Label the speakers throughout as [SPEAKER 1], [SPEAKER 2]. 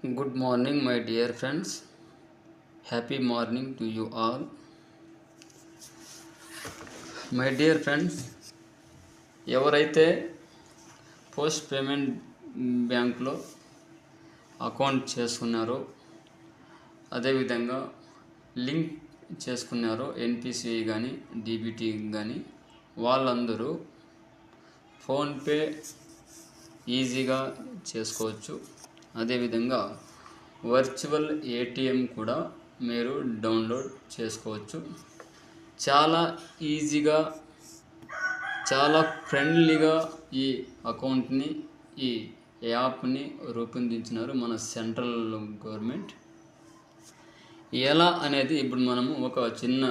[SPEAKER 1] Good morning, my dear friends. Happy morning to you all. My dear friends, ఎవరైతే post payment బ్యాంక్లో account చేసుకున్నారో అదేవిధంగా link చేసుకున్నారో NPCI కానీ డిబిటీ కానీ వాళ్ళందరూ ఫోన్పే ఈజీగా చేసుకోవచ్చు. అదేవిధంగా వర్చువల్ ఏటీఎం కూడా మీరు డౌన్లోడ్ చేసుకోవచ్చు. చాలా ఈజీగా చాలా ఫ్రెండ్లీగా ఈ అకౌంట్ని ఈ యాప్ని రూపొందించినారు మన సెంట్రల్ గవర్నమెంట్. ఎలా అనేది ఇప్పుడు మనము ఒక చిన్న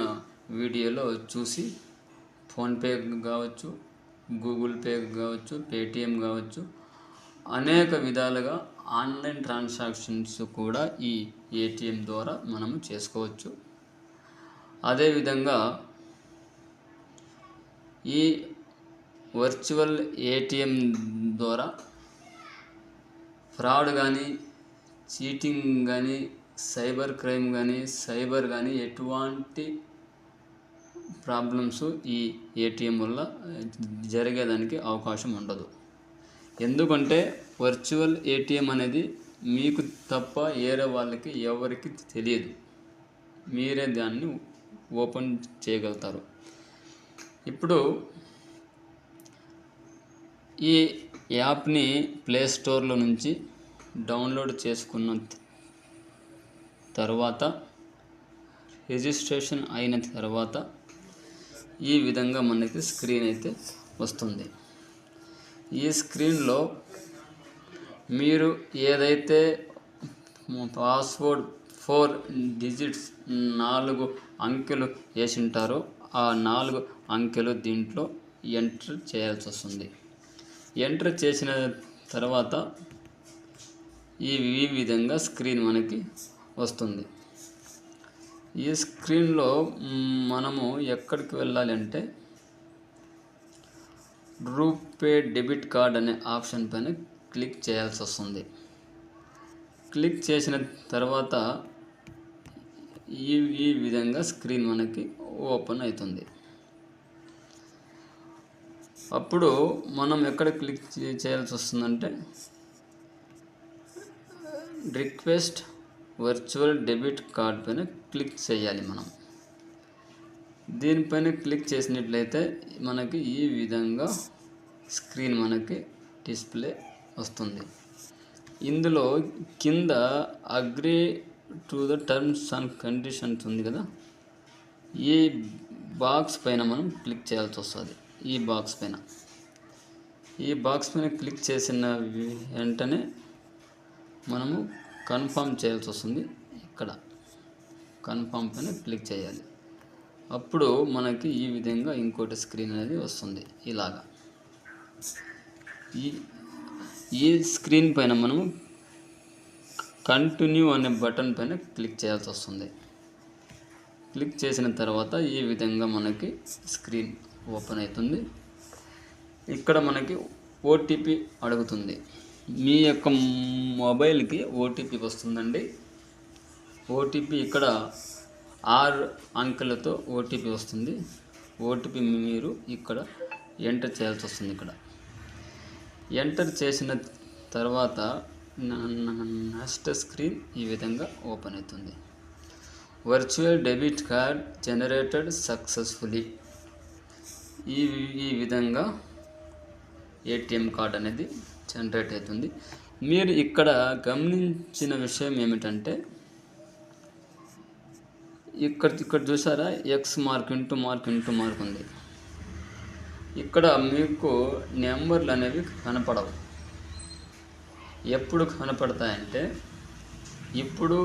[SPEAKER 1] వీడియోలో చూసి ఫోన్పే కావచ్చు, గూగుల్ పే కావచ్చు, పేటిఎం కావచ్చు, అనేక విధాలుగా ఆన్లైన్ ట్రాన్సాక్షన్స్ కూడా ఈ ఏటీఎం ద్వారా మనము చేసుకోవచ్చు. అదేవిధంగా ఈ వర్చువల్ ఏటీఎం ద్వారా ఫ్రాడ్ కానీ, చీటింగ్ కానీ, సైబర్ క్రైమ్ కానీ ఎటువంటి ప్రాబ్లమ్స్ ఈ ఏటీఎం వల్ల జరిగేదానికి అవకాశం ఉండదు. ఎందుకంటే వర్చువల్ ఏటీఎం అనేది మీకు తప్ప వేరే వాళ్ళకి ఎవరికి తెలియదు. మీరే దాన్ని ఓపెన్ చేయగలుగుతారు. ఇప్పుడు ఈ యాప్ని ప్లే స్టోర్లో నుంచి డౌన్లోడ్ చేసుకున్న తర్వాత రిజిస్ట్రేషన్ అయిన తర్వాత ఈ విధంగా మనకి స్క్రీన్ అయితే వస్తుంది. ఈ స్క్రీన్లో మీరు ఏదైతే పాస్వర్డ్ 4 డిజిట్స్ 4 అంకెలు వేసింటారో ఆ 4 అంకెలు దీంట్లో ఎంటర్ చేయాల్సి వస్తుంది. ఎంటర్ చేసిన తర్వాత ఈ విధంగా స్క్రీన్ మనకి వస్తుంది. ఈ స్క్రీన్లో మనము ఎక్కడికి వెళ్ళాలి అంటే రూపే డెబిట్ కార్డ్ అనే ఆప్షన్ పైన క్లిక్ చేయాల్సి వస్తుంది. క్లిక్ చేసిన తర్వాత ఈ విధంగా స్క్రీన్ మనకి ఓపెన్ అవుతుంది. అప్పుడు మనం ఎక్కడ క్లిక్ చేయాల్సి వస్తుందంటే రిక్వెస్ట్ వర్చువల్ డెబిట్ కార్డ్ పైన క్లిక్ చేయాలి. మనం దీనిపైన క్లిక్ చేసినట్లయితే మనకి ఈ విధంగా స్క్రీన్ మనకి డిస్ప్లే వస్తుంది. ఇందులో కింద agree to the terms and conditions ఉంది కదా, ఈ బాక్స్ పైన మనం క్లిక్ చేయాల్సి వస్తుంది. ఈ బాక్స్ పైన క్లిక్ చేసిన వెంటనే మనము కన్ఫర్మ్ చేయాల్సి వస్తుంది. ఇక్కడ కన్ఫర్మ్ పైన క్లిక్ చేయాలి. అప్పుడు మనకి ఈ విధంగా ఇంకోటి స్క్రీన్ అనేది వస్తుంది. ఇలాగా ఈ స్క్రీన్ పైన మనము కంటిన్యూ అనే బటన్ పైన క్లిక్ చేయాల్సి వస్తుంది. క్లిక్ చేసిన తర్వాత ఈ విధంగా మనకి స్క్రీన్ ఓపెన్ అవుతుంది. ఇక్కడ మనకి ఓటీపీ అడుగుతుంది. మీ యొక్క మొబైల్కి ఓటీపీ వస్తుందండి. ఓటీపీ ఇక్కడ 6 అంకెలతో ఓటీపీ వస్తుంది. ఓటీపీ మీరు ఇక్కడ ఎంటర్ చేయాల్సి వస్తుంది. ఇక్కడ ఎంటర్ చేసిన తర్వాత నెక్స్ట్ స్క్రీన్ ఈ విధంగా ఓపెన్ అవుతుంది. Virtual debit card generated successfully. ఈ విధంగా ఏటీఎం కార్డ్ అనేది జనరేట్ అవుతుంది. మీరు ఇక్కడ గమనించిన విషయం ఏమిటంటే ఇక్కడ చూసారా, ఎక్స్ మార్క్ ఇంటూ మార్క్ ఉంది. ఇక్కడ మీకు నెంబర్లు అనేవి కనపడవు. ఎప్పుడు కనపడతాయంటే ఇప్పుడు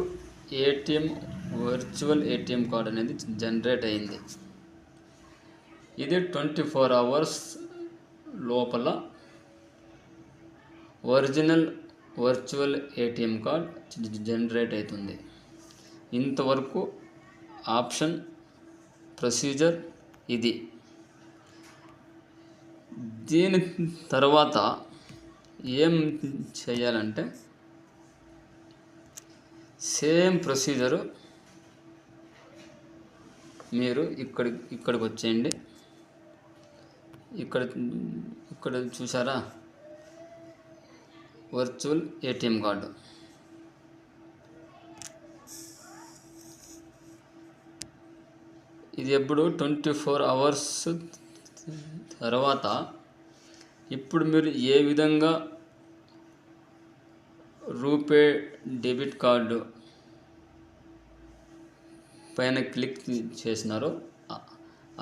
[SPEAKER 1] వర్చువల్ ఏటీఎం కార్డ్ అనేది జనరేట్ అయింది. ఇది 24 hours లోపల original virtual ATM card generate అవుతుంది. ఇంతవరకు ఆప్షన్ ప్రొసీజర్ ఇది. దీని తర్వాత ఏం చేయాలంటే సేమ్ ప్రొసీజరు మీరు ఇక్కడికి వచ్చేయండి. ఇక్కడ చూసారా, వర్చువల్ ఏటీఎం కార్డు. ఇది ఎప్పుడు 24 అవర్స్ తర్వాత ఇప్పుడు మీరు ఏ విధంగా రూపే డెబిట్ కార్డు పైన క్లిక్ చేసినారో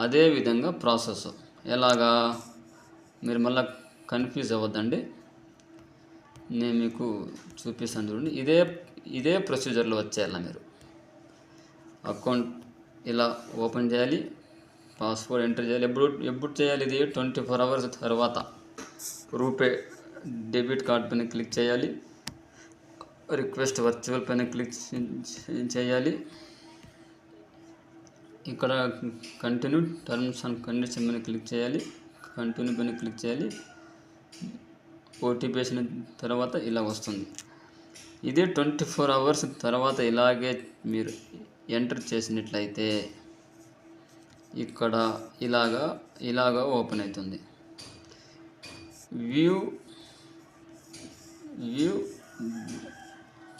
[SPEAKER 1] అదే విధంగా ప్రాసెస్. ఎలాగా మీరు మళ్ళీ కన్ఫ్యూజ్ అవ్వద్దండి, నేను మీకు చూపిస్తాను చూడండి. ఇదే ప్రొసీజర్లో వచ్చేయాల. మీరు అకౌంట్ ఇలా ఓపెన్ చేయాలి, పాస్వర్డ్ ఎంటర్ చేయాలి. ఎప్పుడు చేయాలి? ఇది 24 అవర్స్ తర్వాత రూపే డెబిట్ కార్డ్ పైన క్లిక్ చేయాలి, రిక్వెస్ట్ వర్చువల్ పైన క్లిక్ చేయాలి. ఇక్కడ కంటిన్యూ టర్మ్స్ అండ్ కండిషన్ పైన క్లిక్ చేయాలి, కంటిన్యూ పైన క్లిక్ చేయాలి. ఓటీపీ వేసిన తర్వాత ఇలా వస్తుంది. ఇదే 24 అవర్స్ తర్వాత ఇలాగే మీరు ఎంటర్ చేసినట్లయితే ఇక్కడ ఇలాగా ఓపెన్ అవుతుంది. వ్యూ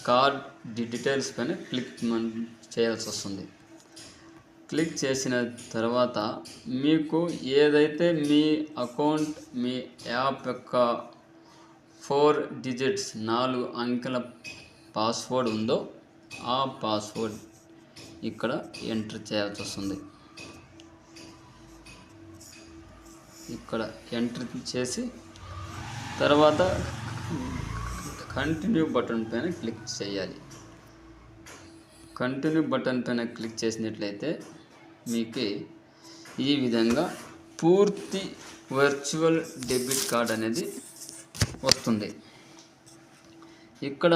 [SPEAKER 1] కార్డ్ డీటెయిల్స్ పైన క్లిక్ చేయాల్సి వస్తుంది. క్లిక్ చేసిన తర్వాత మీకు ఏదైతే మీ అకౌంట్, మీ యాప్ యొక్క 4 డిజిట్స్ 4 అంకెల పాస్వర్డ్ ఉందో ఆ పాస్వర్డ్ ఇక్కడ ఎంటర్ చేయాల్సి వస్తుంది. ఇక్కడ ఎంటర్ చేసి తర్వాత కంటిన్యూ బటన్ పైన క్లిక్ చేయాలి. కంటిన్యూ బటన్ పైన క్లిక్ చేసినట్లయితే మీకు ఈ విధంగా పూర్తి వర్చువల్ డెబిట్ కార్డ్ అనేది వస్తుంది. ఇక్కడ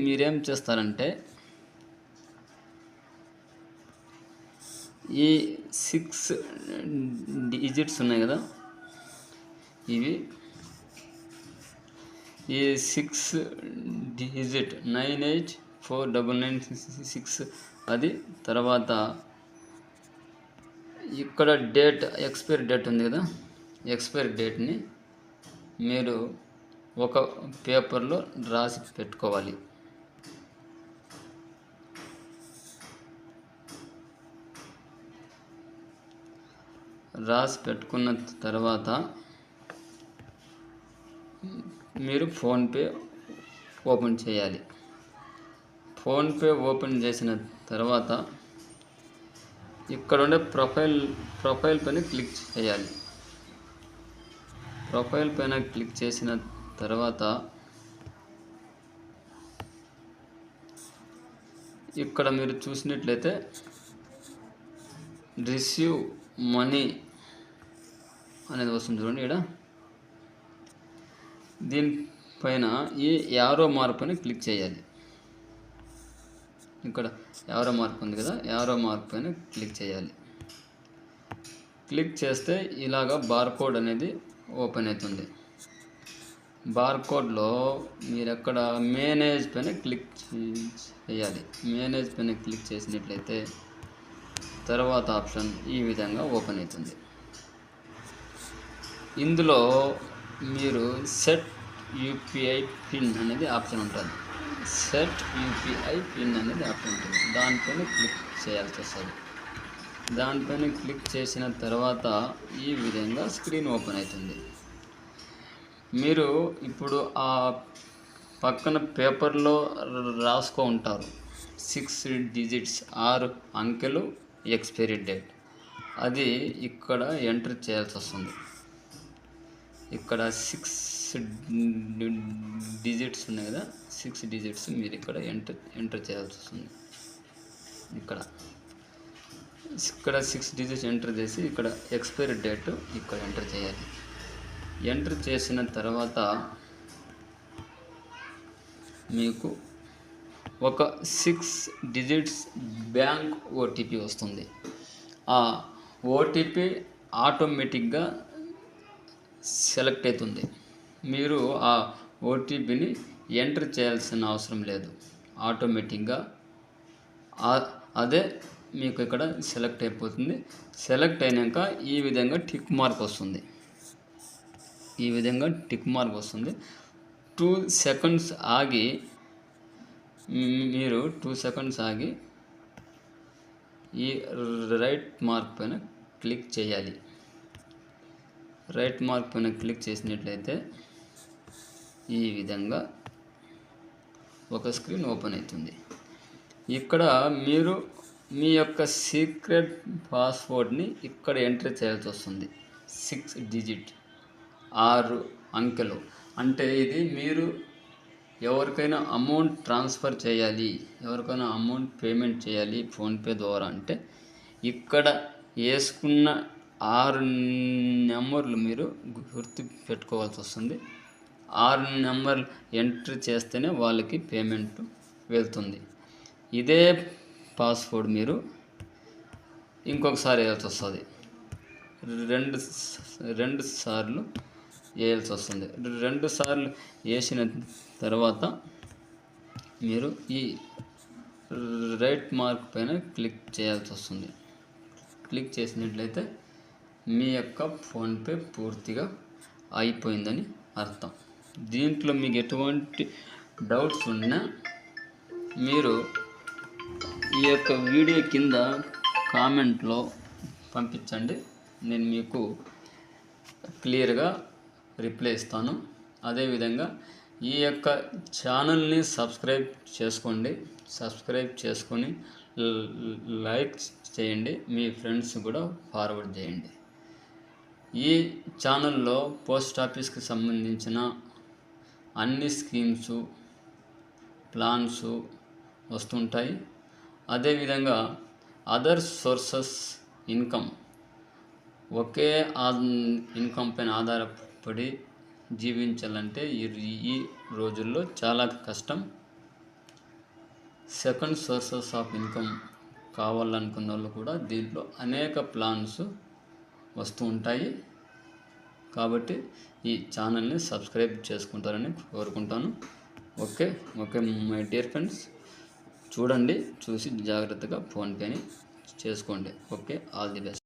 [SPEAKER 1] మీరేం చేస్తారంటే ఈ 6 డిజిట్స్ ఉన్నాయి కదా, ఈ 6 డిజిట్ 984996 అది. తర్వాత ఇక్కడ ఎక్స్పైరీ డేట్ ఉంది కదా, ఎక్స్పైరీ డేట్ని మీరు ఒక పేపర్లో రాసి పెట్టుకోవాలి. రాసి పెట్టుకున్న తర్వాత మీరు ఫోన్పే ఓపెన్ చేయాలి. ఫోన్పే ఓపెన్ చేసిన తర్వాత ఇక్కడ ఉండే ప్రొఫైల్ పైన క్లిక్ చేయాలి. ప్రొఫైల్ పైన క్లిక్ చేసిన తర్వాత ఇక్కడ మీరు చూసినట్లయితే రిసీవ్ మనీ అనేది వస్తుంది చూడండి. ఇక్కడ దీనిపైన ఈ యారో మార్క్ పైన క్లిక్ చేయాలి. ఇక్కడ యారో మార్క్ ఉంది కదా, యారో మార్క్ పైన క్లిక్ చేయాలి. క్లిక్ చేస్తే ఇలాగా బార్కోడ్ అనేది ఓపెన్ అవుతుంది. బార్కోడ్లో మీరు అక్కడ మేనేజ్ పైన క్లిక్ చేయాలి. మేనేజ్ పైన క్లిక్ చేసినట్లయితే తర్వాత ఆప్షన్ ఈ విధంగా ఓపెన్ అవుతుంది. ఇందులో మీరు సెట్ యూపీఐ పిన్ అనేది ఆప్షన్ ఉంటుంది. సెట్ యూపీఐ పిన్ అనేది ఆప్షన్ ఉంటుంది. దానిపైన క్లిక్ చేయాల్సి వస్తుంది. దానిపైన క్లిక్ చేసిన తర్వాత ఈ విధంగా స్క్రీన్ ఓపెన్ అవుతుంది. మీరు ఇప్పుడు ఆ పక్కన పేపర్లో రాసుకో ఉంటారు 6 డిజిట్స్ 6 అంకెలు ఎక్స్పైరీ డేట్, అది ఇక్కడ ఎంటర్ చేయాల్సి వస్తుంది. ఇక్కడ 6 డిజిట్స్ ఉన్నాయి కదా, 6 డిజిట్స్ మీరు ఇక్కడ ఎంటర్ చేయాల్సి వస్తుంది. ఇక్కడ 6 డిజిట్స్ ఎంటర్ చేసి ఇక్కడ ఎక్స్పైరీ డేట్ ఇక్కడ ఎంటర్ చేయాలి. ఎంటర్ చేసిన తర్వాత మీకు ఒక 6 డిజిట్స్ బ్యాంక్ ఓటీపీ వస్తుంది. ఆ ఓటీపీ ఆటోమేటిక్గా సెలెక్ట్ అవుతుంది. మీరు ఆ ఓటీపీని ఎంటర్ చేయాల్సిన అవసరం లేదు. ఆటోమేటిక్గా అదే మీకు ఇక్కడ సెలెక్ట్ అయిపోతుంది. సెలెక్ట్ అయినాక ఈ విధంగా టిక్ మార్క్ వస్తుంది. ఈ విధంగా టిక్ మార్క్ వస్తుంది. 2 సెకండ్స్ ఆగి మీరు 2 సెకండ్స్ ఆగి ఈ రైట్ మార్క్ పైన క్లిక్ చేయాలి. రైట్ మార్క్ పైన క్లిక్ చేసినట్లయితే ఈ విధంగా ఒక స్క్రీన్ ఓపెన్ అవుతుంది. ఇక్కడ మీరు మీ యొక్క సీక్రెట్ పాస్వర్డ్ని ఇక్కడ ఎంటర్ చేయాల్సి వస్తుంది. 6 డిజిట్ 6 అంకెలు. అంటే ఇది మీరు ఎవరికైనా అమౌంట్ ట్రాన్స్ఫర్ చేయాలి, ఎవరికైనా అమౌంట్ పేమెంట్ చేయాలి ఫోన్పే ద్వారా అంటే ఇక్కడ వేసుకున్న 6 నెంబర్లు మీరు గుర్తు పెట్టుకోవాల్సి వస్తుంది. 6 నెంబర్లు ఎంటర్ చేస్తేనే వాళ్ళకి పేమెంట్ వెళ్తుంది. ఇదే పాస్వర్డ్ మీరు ఇంకొకసారి వేయాల్సి వస్తుంది. రెండు సార్లు వేయాల్సి వస్తుంది. 2 సార్లు వేసిన తర్వాత మీరు ఈ రైట్ మార్క్ పైన క్లిక్ చేయాల్సి వస్తుంది. క్లిక్ చేసినట్లయితే మీ యొక్క ఫోన్పే పూర్తిగా అయిపోయిందని అర్థం. దీంట్లో మీకు ఎటువంటి డౌట్స్ ఉన్నా మీరు ఈ యొక్క వీడియో కింద కామెంట్లో పంపించండి. నేను మీకు క్లియర్గా రిప్లై ఇస్తాను. అదేవిధంగా ఈ యొక్క ఛానల్ని సబ్స్క్రైబ్ చేసుకోండి. సబ్స్క్రైబ్ చేసుకొని లైక్ చేయండి. మీ ఫ్రెండ్స్ కూడా ఫార్వర్డ్ చేయండి. ఈ ఛానల్లో పోస్ట్ ఆఫీస్కి సంబంధించిన అన్ని స్కీమ్స్, ప్లాన్స్ వస్తుంటాయి. అదేవిధంగా అదర్ సోర్సెస్ ఇన్కమ్, ఒకే ఇన్కమ్ పైన ఆధారపడి జీవించాలంటే ఈ రోజుల్లో చాలా కష్టం. సెకండ్ సోర్సెస్ ఆఫ్ ఇన్కమ్ కావాలనుకున్న వాళ్ళు కూడా దీంట్లో అనేక ప్లాన్స్ వస్తూ ఉంటాయి. కాబట్టి ఈ ఛానల్ని సబ్స్క్రైబ్ చేసుకుంటారని కోరుకుంటాను. ఓకే మై డియర్ ఫ్రెండ్స్, చూడండి, చూసి జాగ్రత్తగా ఫోన్పేని చేసుకోండి. Okay, all the best.